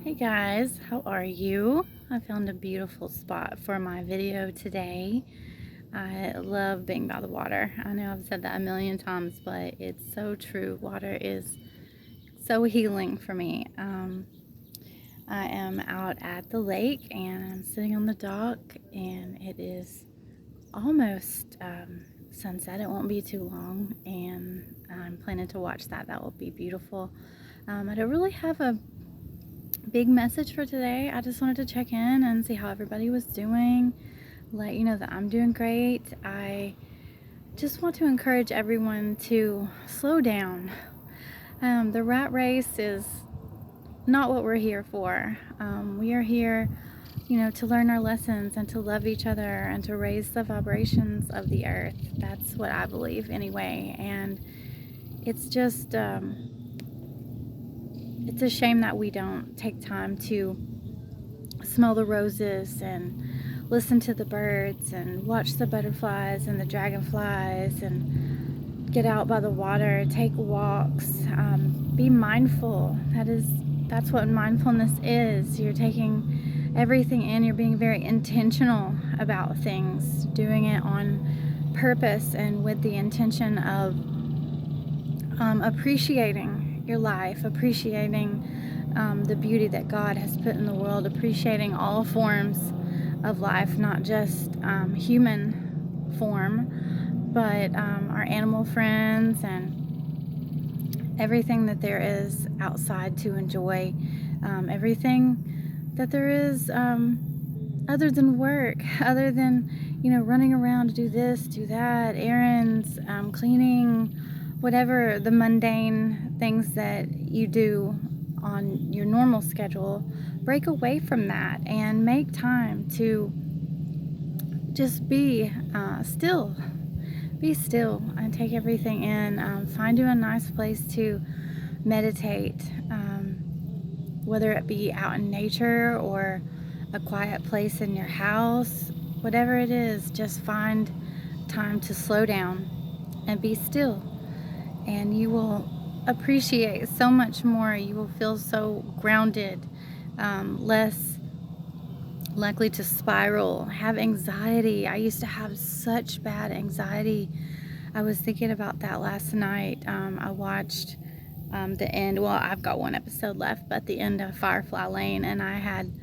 Hey guys, how are you? I found a beautiful spot for my video today. I love being by the water. I know I've said that a million times, but it's so true. Water is so healing for me. I am out at the lake and I'm sitting on the dock, and it is almost sunset. It won't be too long, and I'm planning to watch that. That will be beautiful. I don't really have a big message for today. I just wanted to check in and see how everybody was doing, let you know that I'm doing great. I just want to encourage everyone to slow down. The rat race is not what we're here for. We are here, to learn our lessons and to love each other and to raise the vibrations of the earth. That's what I believe anyway. And it's just, it's a shame that we don't take time to smell the roses and listen to the birds and watch the butterflies and the dragonflies and get out by the water, take walks, be mindful. That's what mindfulness is. You're taking everything in, you're being very intentional about things, doing it on purpose and with the intention of appreciating your life, appreciating the beauty that God has put in the world, appreciating all forms of life, not just human form, but our animal friends and everything that there is outside to enjoy, everything that there is other than work, other than, running around to do this, do that, errands, cleaning, whatever the mundane things that you do on your normal schedule. Break away from that and make time to just be still. Be still and take everything in. Find you a nice place to meditate, whether it be out in nature or a quiet place in your house. Whatever it is, just find time to slow down and be still, and you will appreciate so much more. You will feel so grounded, less likely to spiral, have anxiety. I used to have such bad anxiety. I was thinking about that last night. I watched the end. Well, I've got one episode left, but the end of Firefly Lane, and I had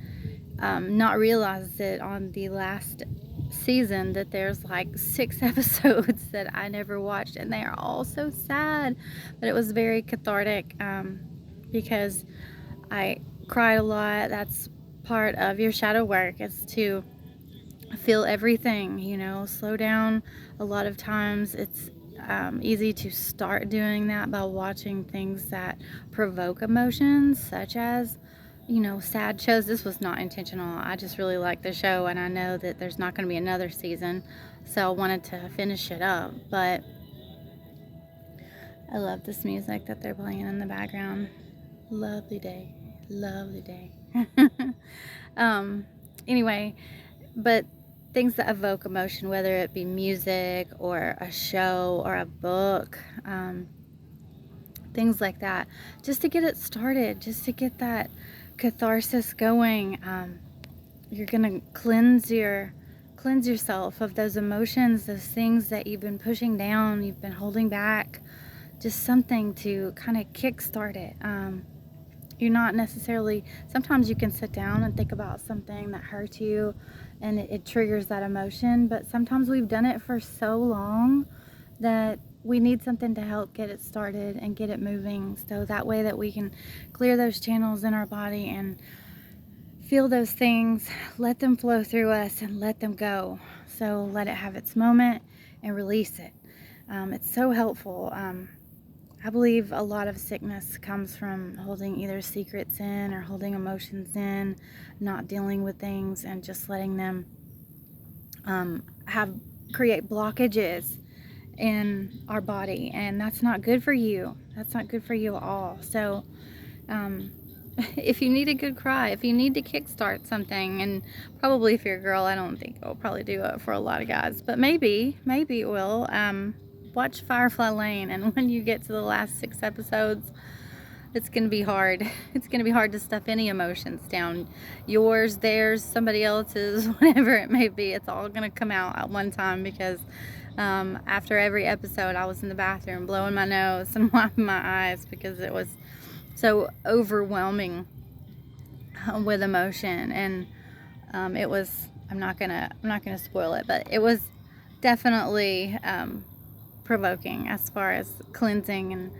not realized that on the last season that there's like 6 episodes that I never watched, and they are all so sad. But it was very cathartic because I cried a lot. That's part of your shadow work, is to feel everything, slow down. A lot of times it's easy to start doing that by watching things that provoke emotions, such as, sad shows. This was not intentional. I just really like the show, and I know that there's not going to be another season, so I wanted to finish it up. But I love this music that they're playing in the background. Lovely day. Lovely day. um, anyway, but things that evoke emotion, whether it be music or a show or a book, things like that, just to get it started, just to get that catharsis going. You're gonna cleanse yourself of those emotions, those things that you've been pushing down, you've been holding back. Just something to kind of kickstart it. You're not necessarily, sometimes you can sit down and think about something that hurts you and it triggers that emotion, but sometimes we've done it for so long that we need something to help get it started and get it moving, so that way that we can clear those channels in our body and feel those things, let them flow through us and let them go. So let it have its moment and release it. It's so helpful. I believe a lot of sickness comes from holding either secrets in or holding emotions in, not dealing with things and just letting them create blockages in our body, and that's not good for you. That's not good for you at all. So if you need a good cry, if you need to kickstart something, and probably if you're a girl, I don't think it'll probably do it for a lot of guys, but maybe it will. Watch Firefly Lane, and when you get to the last 6 episodes, it's going to be hard. It's going to be hard to stuff any emotions down. Yours, theirs, somebody else's, whatever it may be. It's all going to come out at one time because after every episode, I was in the bathroom blowing my nose and wiping my eyes because it was so overwhelming with emotion. And it was, I'm not gonna spoil it, but it was definitely provoking as far as cleansing and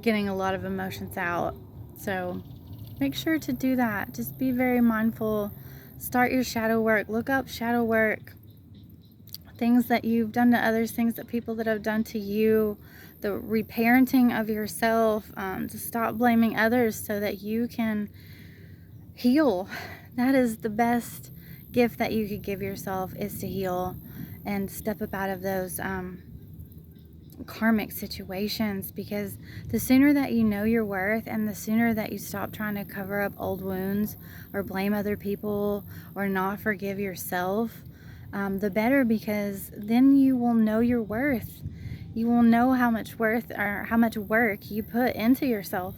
getting a lot of emotions out. So make sure to do that. Just be very mindful. Start your shadow work. Look up shadow work, things that you've done to others, things that people that have done to you, the reparenting of yourself, to stop blaming others so that you can heal. That is the best gift that you could give yourself, is to heal and step up out of those karmic situations, because the sooner that you know your worth and the sooner that you stop trying to cover up old wounds or blame other people or not forgive yourself, the better, because then you will know your worth. You will know how much worth or how much work you put into yourself,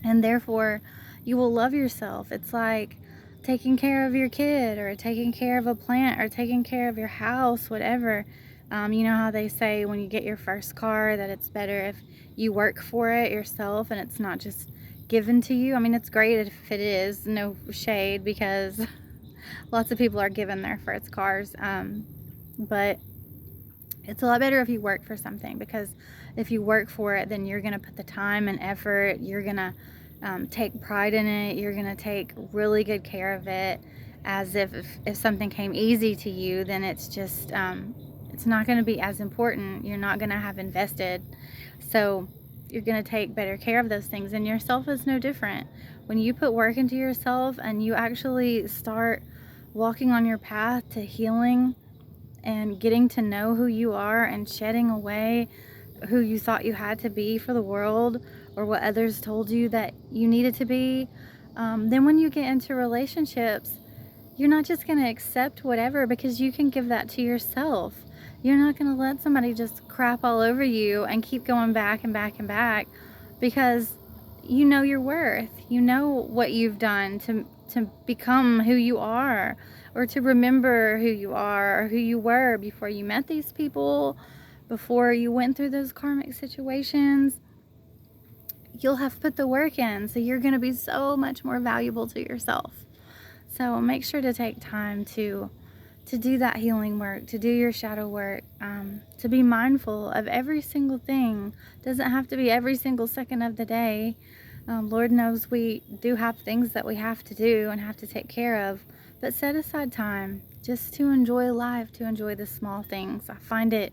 and therefore you will love yourself. It's like taking care of your kid or taking care of a plant or taking care of your house, whatever. You know how they say when you get your first car that it's better if you work for it yourself and it's not just given to you. I mean, it's great if it is, no shade, because lots of people are given their first cars. But it's a lot better if you work for something, because if you work for it, then you're going to put the time and effort. You're going to take pride in it. You're going to take really good care of it, as if something came easy to you, then it's just it's not going to be as important. You're not going to have invested. So you're going to take better care of those things, and yourself is no different. When you put work into yourself and you actually start walking on your path to healing and getting to know who you are and shedding away who you thought you had to be for the world or what others told you that you needed to be, then when you get into relationships, you're not just going to accept whatever, because you can give that to yourself. You're not going to let somebody just crap all over you and keep going back and back and back, because you know your worth. You know what you've done to become who you are, or to remember who you are or who you were before you met these people, before you went through those karmic situations. You'll have put the work in, so you're going to be so much more valuable to yourself. So make sure to take time to do that healing work, to do your shadow work, to be mindful of every single thing. Doesn't have to be every single second of the day. Lord knows we do have things that we have to do and have to take care of, but set aside time just to enjoy life, to enjoy the small things. I find it,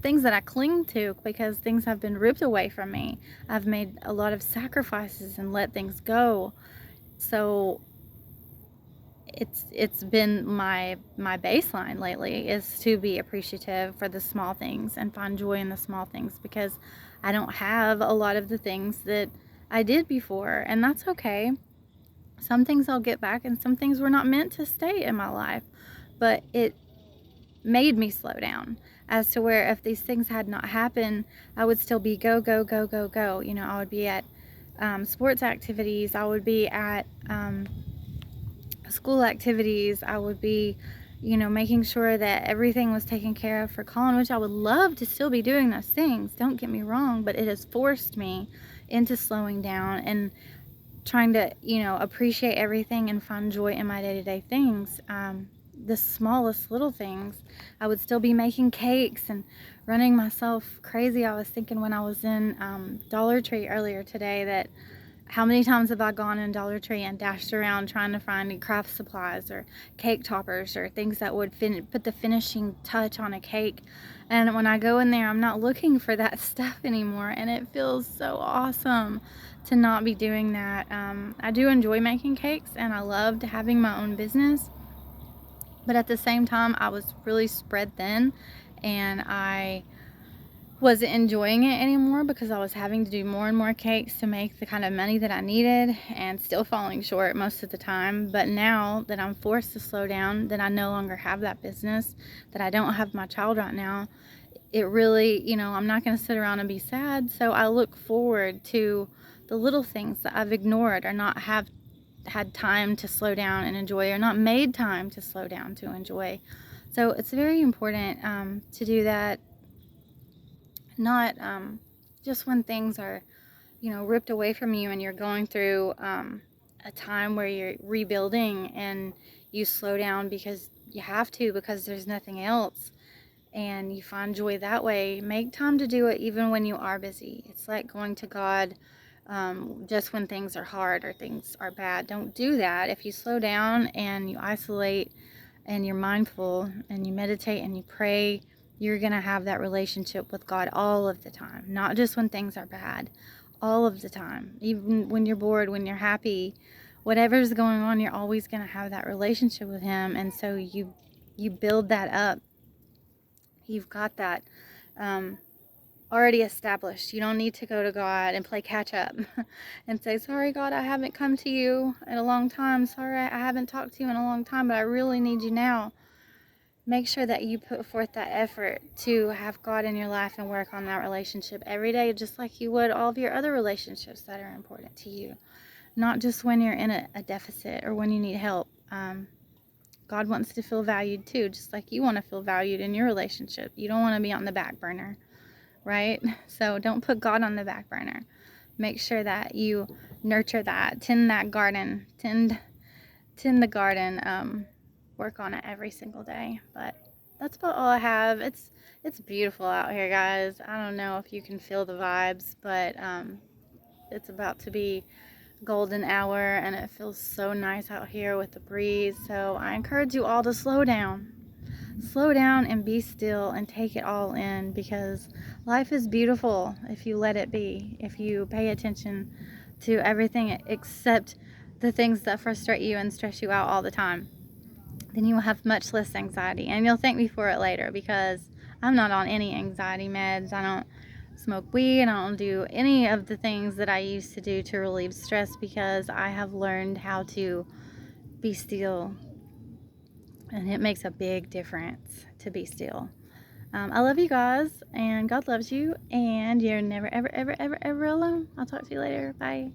things that I cling to, because things have been ripped away from me. I've made a lot of sacrifices and let things go. So it's been my baseline lately, is to be appreciative for the small things and find joy in the small things, because I don't have a lot of the things that I did before, and that's okay. Some things I'll get back, and some things were not meant to stay in my life, but it made me slow down, as to where if these things had not happened, I would still be go, go, go, go, go. I would be at sports activities. I would be at school activities. I would be, making sure that everything was taken care of for Colin, which I would love to still be doing those things. Don't get me wrong, but it has forced me into slowing down and trying to, appreciate everything and find joy in my day-to-day things. The smallest little things. I would still be making cakes and running myself crazy. I was thinking when I was in Dollar Tree earlier today, that how many times have I gone in Dollar Tree and dashed around trying to find craft supplies or cake toppers or things that would put the finishing touch on a cake. And when I go in there, I'm not looking for that stuff anymore, and it feels so awesome to not be doing that. I do enjoy making cakes, and I loved having my own business, but at the same time, I was really spread thin, and I wasn't enjoying it anymore, because I was having to do more and more cakes to make the kind of money that I needed, and still falling short most of the time. But now that I'm forced to slow down, that I no longer have that business, that I don't have my child right now, it really, I'm not going to sit around and be sad. So I look forward to the little things that I've ignored or not have had time to slow down and enjoy, or not made time to slow down to enjoy. So it's very important to do that, not just when things are, ripped away from you and you're going through a time where you're rebuilding and you slow down because you have to, because there's nothing else, and you find joy that way. Make time to do it even when you are busy. It's like going to God just when things are hard or things are bad. Don't do that. If you slow down and you isolate and you're mindful and you meditate and you pray, you're going to have that relationship with God all of the time, not just when things are bad, all of the time. Even when you're bored, when you're happy, whatever's going on, you're always going to have that relationship with Him. And so you build that up. You've got that already established. You don't need to go to God and play catch up and say, sorry, God, I haven't come to you in a long time. Sorry, I haven't talked to you in a long time, but I really need you now. Make sure that you put forth that effort to have God in your life and work on that relationship every day, just like you would all of your other relationships that are important to you. Not just when you're in a deficit or when you need help. God wants to feel valued too, just like you want to feel valued in your relationship. You don't want to be on the back burner, right? So don't put God on the back burner. Make sure that you nurture that, tend that garden, tend the garden, work on it every single day. But that's about all I have. It's beautiful out here, guys. I don't know if you can feel the vibes, but it's about to be golden hour and it feels so nice out here with the breeze. So I encourage you all to slow down. Slow down and be still and take it all in, because life is beautiful if you let it be. If you pay attention to everything except the things that frustrate you and stress you out all the time, then you will have much less anxiety, and you'll thank me for it later, because I'm not on any anxiety meds. I don't smoke weed. I don't do any of the things that I used to do to relieve stress, because I have learned how to be still, and it makes a big difference to be still. I love you guys, and God loves you, and you're never, ever, ever, ever, ever alone. I'll talk to you later. Bye.